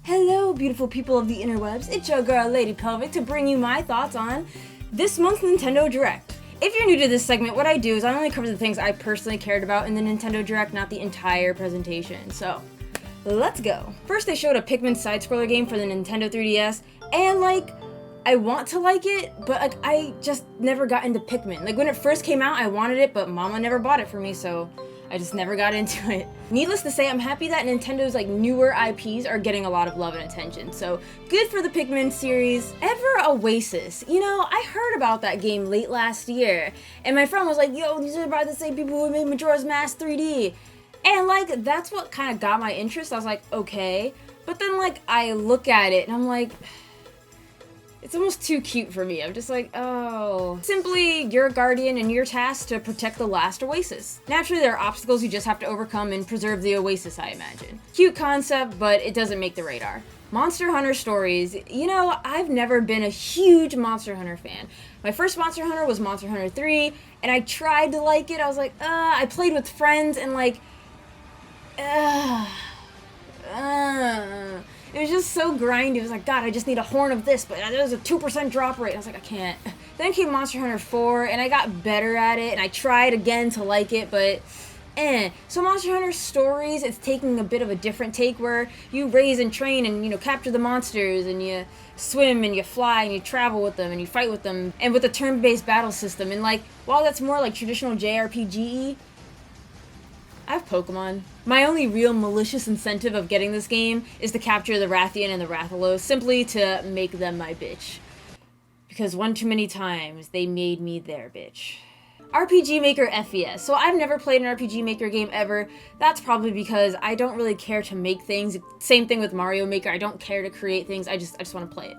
Hello, beautiful people of the interwebs. It's your girl, Lady Pelvic, to bring you my thoughts on this month's Nintendo Direct. If you're new to this segment, what I do is I only cover the things I personally cared about in the Nintendo Direct, not the entire presentation. So, let's go. First, they showed a Pikmin side-scroller game for the Nintendo 3DS, and I want to like it, but I just never got into Pikmin. When it first came out, I wanted it, but Mama never bought it for me, so I just never got into it. Needless to say, I'm happy that Nintendo's newer IPs are getting a lot of love and attention, so good for the Pikmin series. Ever Oasis. I heard about that game late last year, and my friend was like, yo, these are about the same people who made Majora's Mask 3D. And that's what kind of got my interest. I was like, okay. But then I look at it and I'm like, it's almost too cute for me. I'm just like, oh. Simply, you're a guardian and you're tasked to protect the last oasis. Naturally, there are obstacles you just have to overcome and preserve the oasis, I imagine. Cute concept, but it doesn't make the radar. Monster Hunter stories. I've never been a huge Monster Hunter fan. My first Monster Hunter was Monster Hunter 3, and I tried to like it. I was like, I played with friends, and it was just so grindy. It was like, God, I just need a horn of this, but there's a 2% drop rate. I was like, I can't. Then came Monster Hunter 4, and I got better at it, and I tried again to like it, but So Monster Hunter Stories, it's taking a bit of a different take where you raise and train and, capture the monsters, and you swim and you fly and you travel with them and you fight with them, and with a turn-based battle system. And while that's more traditional JRPG-y, I have Pokemon. My only real malicious incentive of getting this game is to capture the Rathian and the Rathalos, simply to make them my bitch. Because one too many times, they made me their bitch. RPG Maker FES. So I've never played an RPG Maker game ever. That's probably because I don't really care to make things. Same thing with Mario Maker. I don't care to create things. I just want to play it.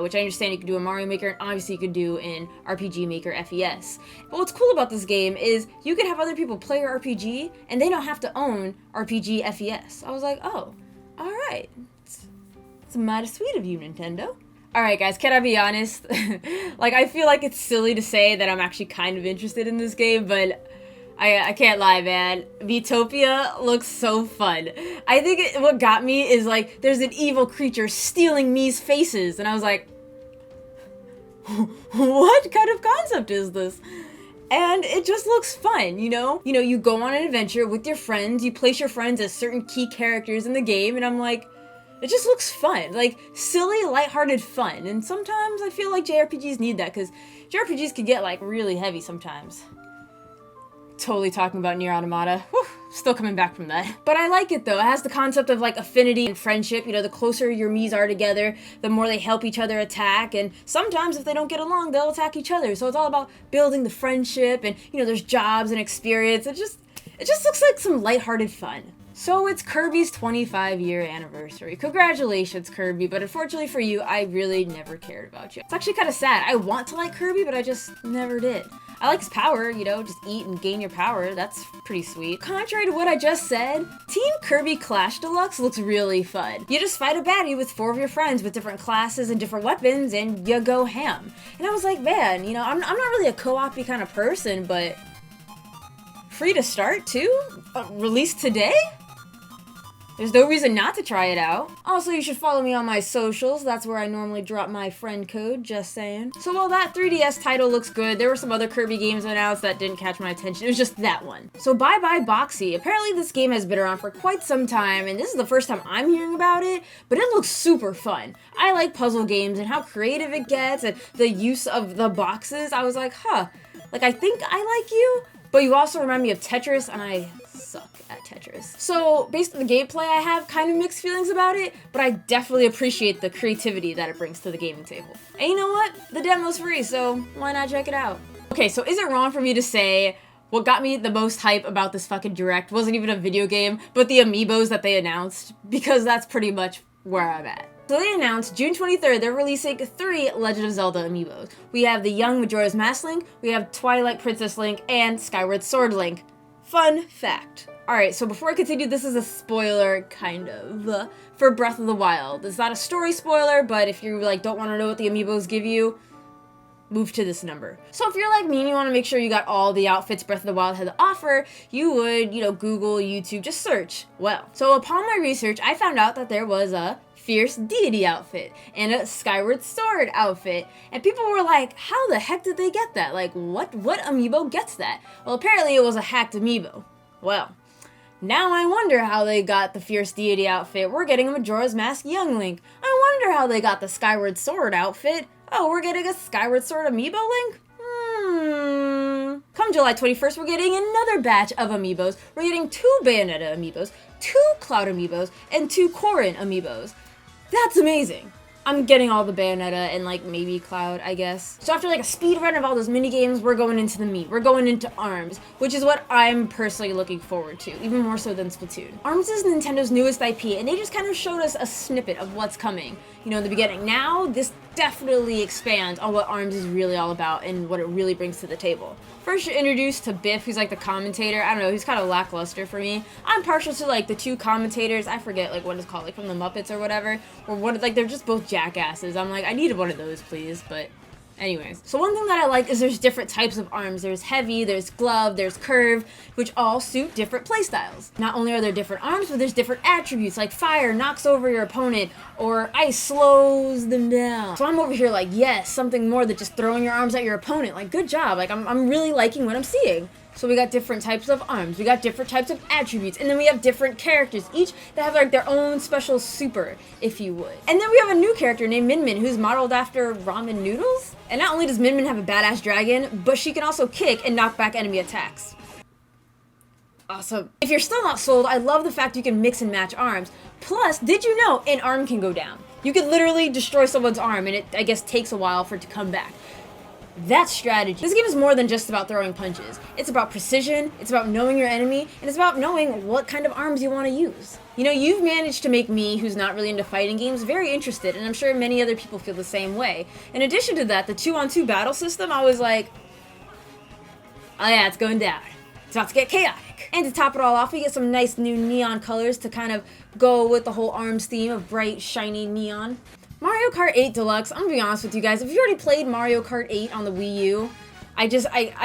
Which I understand you can do in Mario Maker, and obviously you could do in RPG Maker FES. But what's cool about this game is you could have other people play your RPG, and they don't have to own RPG FES. I was like, oh, alright. It's mighty sweet of you, Nintendo. Alright guys, can I be honest? I feel like it's silly to say that I'm actually kind of interested in this game, but I can't lie, man. Miitopia looks so fun. I think what got me is there's an evil creature stealing Mii's faces, and I was like, what kind of concept is this? And it just looks fun, you go on an adventure with your friends, you place your friends as certain key characters in the game, and I'm like, it just looks fun, silly, lighthearted fun. And sometimes I feel like JRPGs need that, because JRPGs can get really heavy sometimes. Totally talking about Nier Automata. Whew, still coming back from that. But I like it though. It has the concept of affinity and friendship. The closer your Miis are together, the more they help each other attack. And sometimes if they don't get along, they'll attack each other. So it's all about building the friendship, and there's jobs and experience. It just looks like some lighthearted fun. So it's Kirby's 25-year anniversary. Congratulations, Kirby, but unfortunately for you, I really never cared about you. It's actually kind of sad. I want to like Kirby, but I just never did. I like his power, just eat and gain your power. That's pretty sweet. Contrary to what I just said, Team Kirby Clash Deluxe looks really fun. You just fight a baddie with 4 of your friends with different classes and different weapons, and you go ham. And I was like, man, I'm not really a co-op-y kind of person, but free to start too? Released today? There's no reason not to try it out. Also, you should follow me on my socials. That's where I normally drop my friend code, just saying. So while that 3DS title looks good, there were some other Kirby games announced that didn't catch my attention. It was just that one. So Bye Bye Boxy. Apparently this game has been around for quite some time, and this is the first time I'm hearing about it, but it looks super fun. I like puzzle games and how creative it gets, and the use of the boxes. I was like, huh, I think I like you, but you also remind me of Tetris, and I suck at Tetris. So, based on the gameplay, I have kind of mixed feelings about it, but I definitely appreciate the creativity that it brings to the gaming table. And you know what? The demo's free, so why not check it out? Okay, so is it wrong for me to say what got me the most hype about this fucking Direct wasn't even a video game, but the amiibos that they announced? Because that's pretty much where I'm at. So they announced June 23rd, they're releasing 3 Legend of Zelda amiibos. We have the young Majora's Mask Link, we have Twilight Princess Link, and Skyward Sword Link. Fun fact. Alright, so before I continue, this is a spoiler, kind of, for Breath of the Wild. It's not a story spoiler, but if you, don't want to know what the amiibos give you, move to this number. So if you're like me and you want to make sure you got all the outfits Breath of the Wild had to offer, you would, Google, YouTube, just search. Well, so upon my research, I found out that there was a Fierce Deity outfit and a Skyward Sword outfit, and people were like, how the heck did they get that? Like, what amiibo gets that? Well, apparently it was a hacked amiibo. Well, now I wonder how they got the Fierce Deity outfit. We're getting a Majora's Mask Young Link. I wonder how they got the Skyward Sword outfit. Oh, we're getting a Skyward Sword amiibo link? Come July 21st, we're getting another batch of amiibos. We're getting 2 Bayonetta amiibos, 2 Cloud amiibos, and 2 Corrin amiibos. That's amazing. I'm getting all the Bayonetta and like maybe Cloud, I guess. So after like a speed run of all those mini games, we're going into the meat. We're going into ARMS, which is what I'm personally looking forward to, even more so than Splatoon. ARMS is Nintendo's newest IP, and they just kind of showed us a snippet of what's coming, in the beginning. Now, this definitely expands on what ARMS is really all about and what it really brings to the table. First, you're introduced to Biff, who's like the commentator. I don't know, he's kind of lackluster for me. I'm partial to like the 2 commentators. I forget like what it's called, like from the Muppets or whatever. Or what, like they're just both jackasses. I'm like, I needed one of those, please. But anyways, so one thing that I like is there's different types of arms. There's heavy, there's glove, there's curve, which all suit different playstyles. Not only are there different arms, but there's different attributes, like fire knocks over your opponent, or ice slows them down. So I'm over here like, yes, something more than just throwing your arms at your opponent. Like, good job. Like, I'm really liking what I'm seeing. So we got different types of arms, we got different types of attributes, and then we have different characters, each that have like their own special super, if you would. And then we have a new character named Min Min, who's modeled after ramen noodles. And not only does Min Min have a badass dragon, but she can also kick and knock back enemy attacks. Awesome. If you're still not sold, I love the fact you can mix and match arms. Plus, did you know an arm can go down? You could literally destroy someone's arm, and it, I guess, takes a while for it to come back. That's strategy. This game is more than just about throwing punches. It's about precision, it's about knowing your enemy, and it's about knowing what kind of arms you want to use. You've managed to make me, who's not really into fighting games, very interested, and I'm sure many other people feel the same way. In addition to that, the 2-on-2 battle system, I was like, oh yeah, it's going down. It's about to get chaotic. And to top it all off, we get some nice new neon colors to kind of go with the whole ARMS theme of bright, shiny neon. Mario Kart 8 Deluxe, I'm gonna be honest with you guys, if you already played Mario Kart 8 on the Wii U, I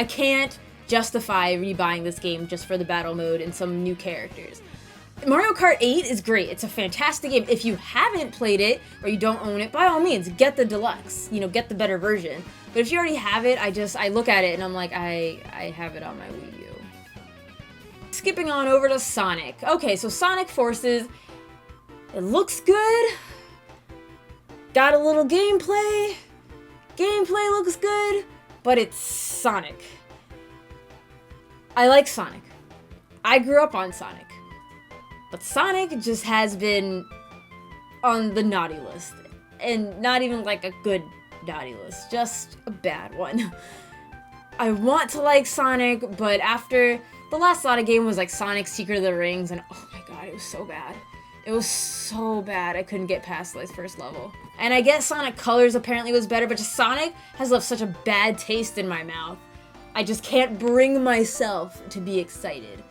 can't justify rebuying this game just for the battle mode and some new characters. Mario Kart 8 is great, it's a fantastic game. If you haven't played it, or you don't own it, by all means, get the Deluxe, get the better version. But if you already have it, I look at it and I'm like, I have it on my Wii U. Skipping on over to Sonic. Okay, so Sonic Forces, it looks good. Got a little gameplay. Gameplay looks good, but it's Sonic. I like Sonic. I grew up on Sonic. But Sonic just has been on the naughty list. And not even like a good naughty list, just a bad one. I want to like Sonic, but after the last Sonic game was like Sonic Secret of the Rings, and oh my god, it was so bad. It was so bad, I couldn't get past the first level. And I guess Sonic Colors apparently was better, but just Sonic has left such a bad taste in my mouth. I just can't bring myself to be excited.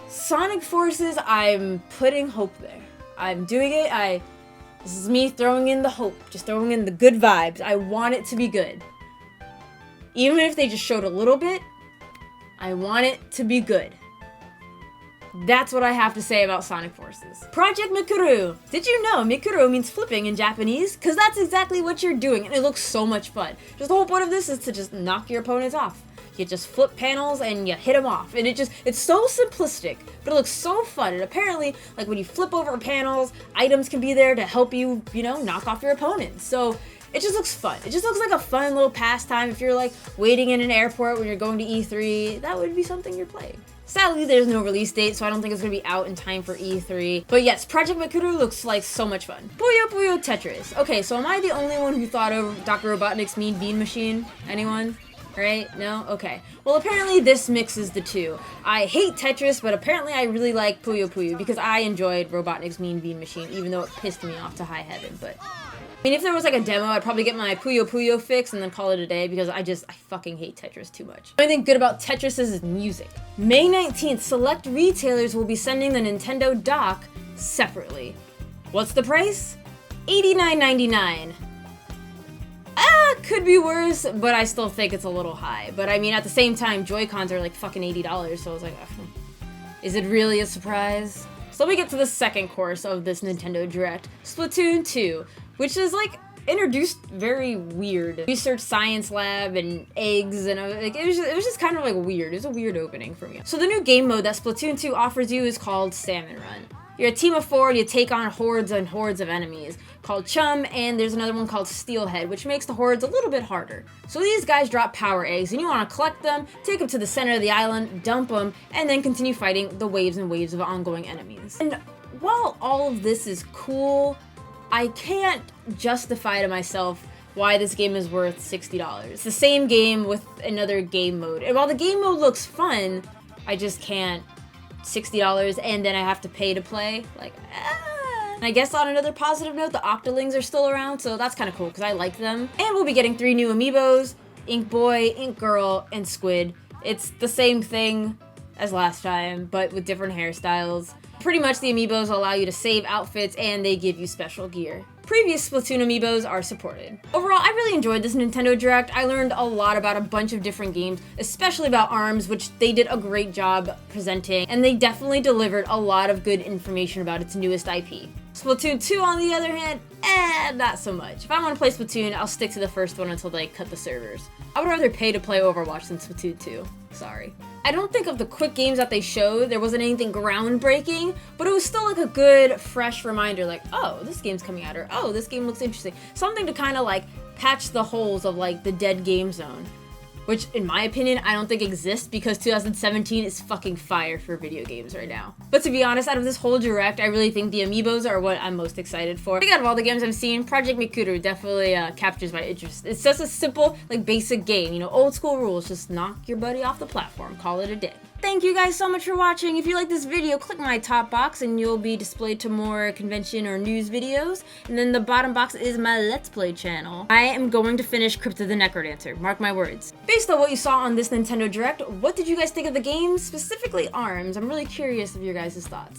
Sonic Forces, I'm putting hope there. I'm doing it, this is me throwing in the hope, just throwing in the good vibes. I want it to be good. Even if they just showed a little bit, I want it to be good. That's what I have to say about Sonic Forces. Project Mikuru. Did you know Mikuru means flipping in Japanese? Because that's exactly what you're doing, and it looks so much fun. Just the whole point of this is to just knock your opponents off. You just flip panels and you hit them off. And it's so simplistic, but it looks so fun. And apparently, like when you flip over panels, items can be there to help you, knock off your opponents. So it just looks fun. It just looks like a fun little pastime. If you're like waiting in an airport when you're going to E3, that would be something you're playing. Sadly, there's no release date, so I don't think it's going to be out in time for E3. But yes, Project Mikuru looks like so much fun. Puyo Puyo Tetris. Okay, so am I the only one who thought of Dr. Robotnik's Mean Bean Machine? Anyone? Right? No? Okay. Well, apparently this mixes the two. I hate Tetris, but apparently I really like Puyo Puyo because I enjoyed Robotnik's Mean Bean Machine, even though it pissed me off to high heaven. But I mean, if there was like a demo, I'd probably get my Puyo Puyo fix and then call it a day because I fucking hate Tetris too much. The only thing good about Tetris is its music. May 19th, select retailers will be sending the Nintendo dock separately. What's the price? $89.99. could be worse, but I still think it's a little high. But I mean, at the same time, Joy-Cons are like fucking $80, so I was like, is it really a surprise? So let me get to the second course of this Nintendo Direct, Splatoon 2, which is like introduced very weird. Research science lab and eggs, and like it was just kind of like weird. It was a weird opening for me. So the new game mode that Splatoon 2 offers you is called Salmon Run. You're a team of 4 and you take on hordes and hordes of enemies called Chum, and there's another one called Steelhead, which makes the hordes a little bit harder. So these guys drop power eggs, and you want to collect them, take them to the center of the island, dump them, and then continue fighting the waves and waves of ongoing enemies. And while all of this is cool, I can't justify to myself why this game is worth $60. It's the same game with another game mode. And while the game mode looks fun, I just can't. $60 and then I have to pay to play. Like, And I guess on another positive note, the Octolings are still around, so that's kind of cool because I like them. And we'll be getting 3 new amiibos, Ink Boy, Ink Girl, and Squid. It's the same thing as last time, but with different hairstyles. Pretty much the amiibos allow you to save outfits and they give you special gear. Previous Splatoon amiibos are supported. Overall, I really enjoyed this Nintendo Direct. I learned a lot about a bunch of different games, especially about ARMS, which they did a great job presenting, and they definitely delivered a lot of good information about its newest IP. Splatoon 2, on the other hand, not so much. If I want to play Splatoon, I'll stick to the first one until they cut the servers. I would rather pay to play Overwatch than Splatoon 2. Sorry. I don't think of the quick games that they showed, there wasn't anything groundbreaking, but it was still like a good, fresh reminder, like, oh, this game's coming out, or oh, this game looks interesting. Something to kind of like patch the holes of like the dead game zone. Which, in my opinion, I don't think exists because 2017 is fucking fire for video games right now. But to be honest, out of this whole Direct, I really think the amiibos are what I'm most excited for. I think out of all the games I've seen, Project Mikuru definitely captures my interest. It's just a simple, like, basic game. You know, old school rules. Just knock your buddy off the platform. Call it a day. Thank you guys so much for watching. If you like this video, click my top box and you'll be displayed to more convention or news videos. And then the bottom box is my Let's Play channel. I am going to finish Crypt of the Necrodancer, mark my words. Based on what you saw on this Nintendo Direct, what did you guys think of the game, specifically ARMS? I'm really curious of your guys' thoughts.